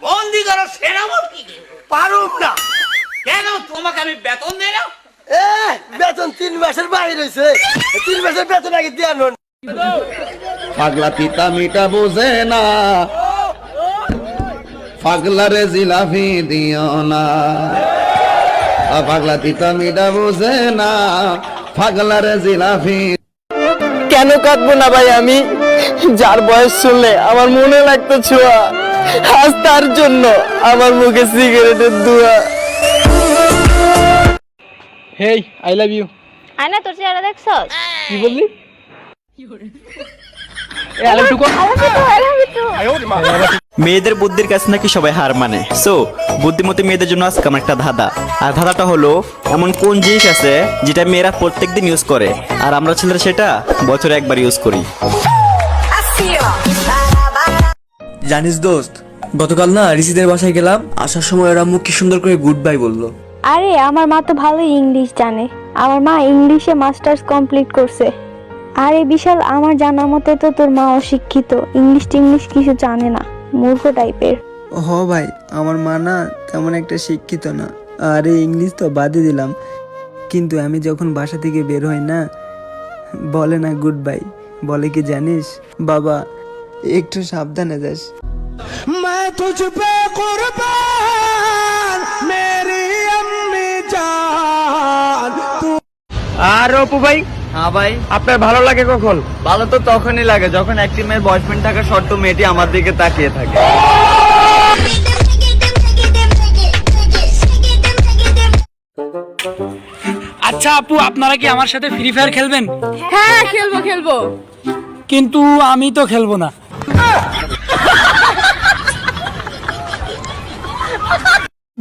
বন্দি করো সেনামতি পারুম না। কেন তোমাকে আমি বেতন দেই না? বেতন 3 মাসের বাইরে হইছে, 3 মাসের বেতন আগে দিয়া নন। পাগলা তিতা মিটা বোঝে না, পাগলারে জিলাপি দিও না। পাগলা তিতা মিটা বোঝে না, পাগলারে জিলাপি। কেন কাঁদবো না ভাই আমি? যার বয়স শুনলে আমার মনে লাগতো ছোঁয়া, আজ তার জন্য আমার মুখে সিগারেটের ধোঁয়া। হেই, আই লাভ ইউ। আয়না তোর চেহারা দেখছস? কি বললি? মেয়েদের বুদ্ধির কাছে নাকি সবাই হার মানে। সো বুদ্ধিমতী মেয়েদের জন্য আজকে আমার একটা ধাঁধা। আর ধাঁধাটা হলো, এমন কোন জিনিস আছে যেটা মেয়েরা প্রত্যেকদিন ইউজ করে আর আমরা ছেলেরা সেটা বছরে একবার ইউজ করি। জানিস দোস্ত, গতকাল না ঋষিদের বাসায় গেলাম, আসার সময় ওরা মুখ কি সুন্দর করে গুড বাই বললো। আরে আমার মা তো ভালো ইংলিশ জানে, আমার মা ইংলিশে মাস্টার্স কমপ্লিট করছে। আরে বিশাল, আমার জানা মতে তো তোর মা অশিক্ষিত, ইংলিশ টিংলিশ কিছু জানে না, মূর্খ টাইপের। হ ভাই, আমার মা না তেমন একটা শিক্ষিত না। আরে ইংলিশ তো বাদই দিলাম, কিন্তু আমি যখন বাসা থেকে বের হই না, বলে না গুড বাই, বলে কি জানিস, বাবা একটু সাবধানে যাস। আর অপু ভাই। হ্যাঁ ভাই। আপনার ভালো লাগে কখন? ভালো তো তখনই লাগে যখন একটি মেয়ের বয়ফ্রেন্ড থাকা সত্ত্বেও মেয়েটি আমার দিকে তাকিয়ে থাকে। আচ্ছা আপু, আপনারা কি আমার সাথে ফ্রি ফায়ার খেলবেন? হ্যাঁ খেলবো। কিন্তু আমি তো খেলবো না।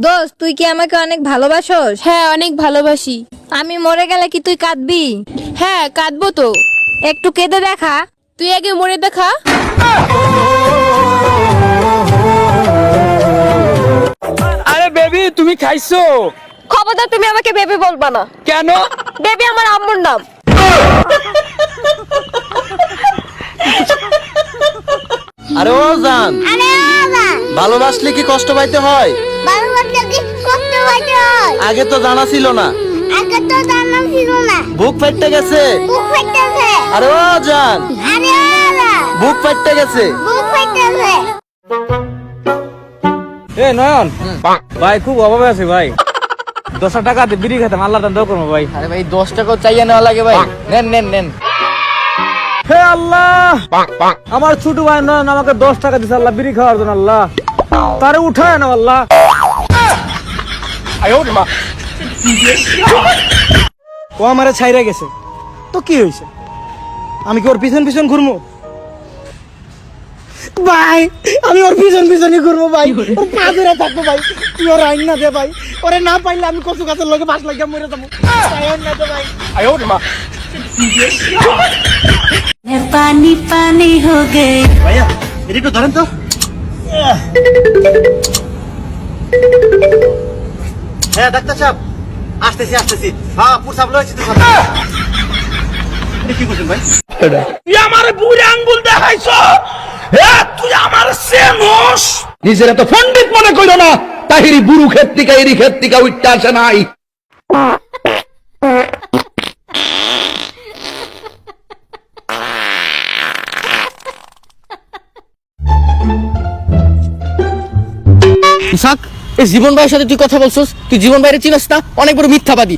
দোস্ত, তুই কি আমাকে অনেক ভালোবাসোস? হ্যাঁ অনেক ভালোবাসি। আমি মরে গেলে কি তুই কাঁদবি? হ্যাঁ কাঁদবো তো। একটু কেঁদে দেখা। তুই আগে মরে দেখা। আরে বেবি, তুমি খাইছো? খবরদার তুমি আমাকে বেবি বলবা না। কেন? বেবি আমার আম্মুর নাম। আরে ও জান, ভালোবাসলে কি কষ্ট পাইতে হয়? আগে তো জানা ছিল না। বুক ফাইটে গেছে। আরে ও জান, বুক ফাইটে গেছে। এ নয়ন ভাই, খুব অভাবে আছে ভাই, 10 টাকা দিয়ে বিড়ি খেতাম, আল্লাহ দান করবো ভাই। আরে ভাই 10 টাকাও চাইয়া নেওয়া লাগে ভাই, নেন। হে আল্লাহ, আমার ছোট ভাই নয়ন আমাকে 10 টাকা দিছে আল্লাহ বিড়ি খাওয়ার জন্য, আল্লাহ তারে উঠায় না আল্লাহ। ও আমারে ছাইরা গেছে তো কি হয়েছে, আমি কি ওর পিছন পিছন ঘুরবো ভাই? আমি ওর পিছনই ঘুরবো ভাই, ওর পা ধরে থাকবো ভাই। তুই ওর আইন না দে ভাই, ওরে না পাইলে আমি কচু গাছের লগে বাস লাগিয়ে মরে যাবো ভাই। পানি পানি হো গে ভাইয়া এটা একটু ধরেন তো। হ্যাঁ ডাক্তার সাহেব, আসতেছি। হ্যাঁ পুরসাব লয়েছি তো। কি করছেন ভাই? তুই আমার বুড়ি আঙ্গুল দেখাইছো? তুই আমার সেনস নিজেরা তো পণ্ডিত মনে কইল না, তাহিরি বুড়ু ক্ষেত্রিকা এরি ক্ষেত্রিকা উঠতে আসে নাই। এই জীবন ভাইয়ের সাথে তুই কথা বলছিস? তুই জীবন ভাইয়ের চিনিস না? অনেক বড় মিথ্যাবাদী,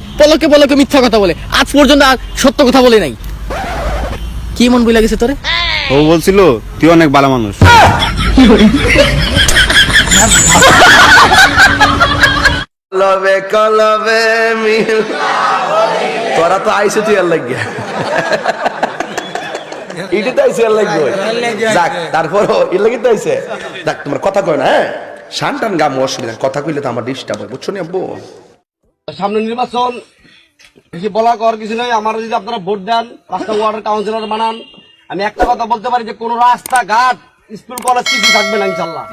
পলকে মিথ্যা কথা বলে, আজ পর্যন্ত সত্য কথা বলে নাই। কি মন বই লাগেছে তোরে? ও বলছিল তুই অনেক ভালো মানুষ। কলবে মিল, তোরা তো আইসে তুই আর লাগিয়া এটা তো আইসে আর লাগবে। যাক তারপরও এর লাগি তো আইসে। যাক তোমার কথা কয় না, হ্যাঁ শান টান গাম অসুবিধা, কথা কইলে তো আমার ডিস্টার্ব হয়, বুঝছো নি আব্বু? সামনে নির্বাচন, বেশি বলা কর কিছু নয়। আমার যদি আপনারা ভোট দেন, 5টা ওয়ার্ডের কাউন্সিলর বানান, আমি একটা কথা বলতে পারি যে কোনো রাস্তাঘাট, স্কুল কলেজ কিছু থাকবে না ইনশাল্লাহ।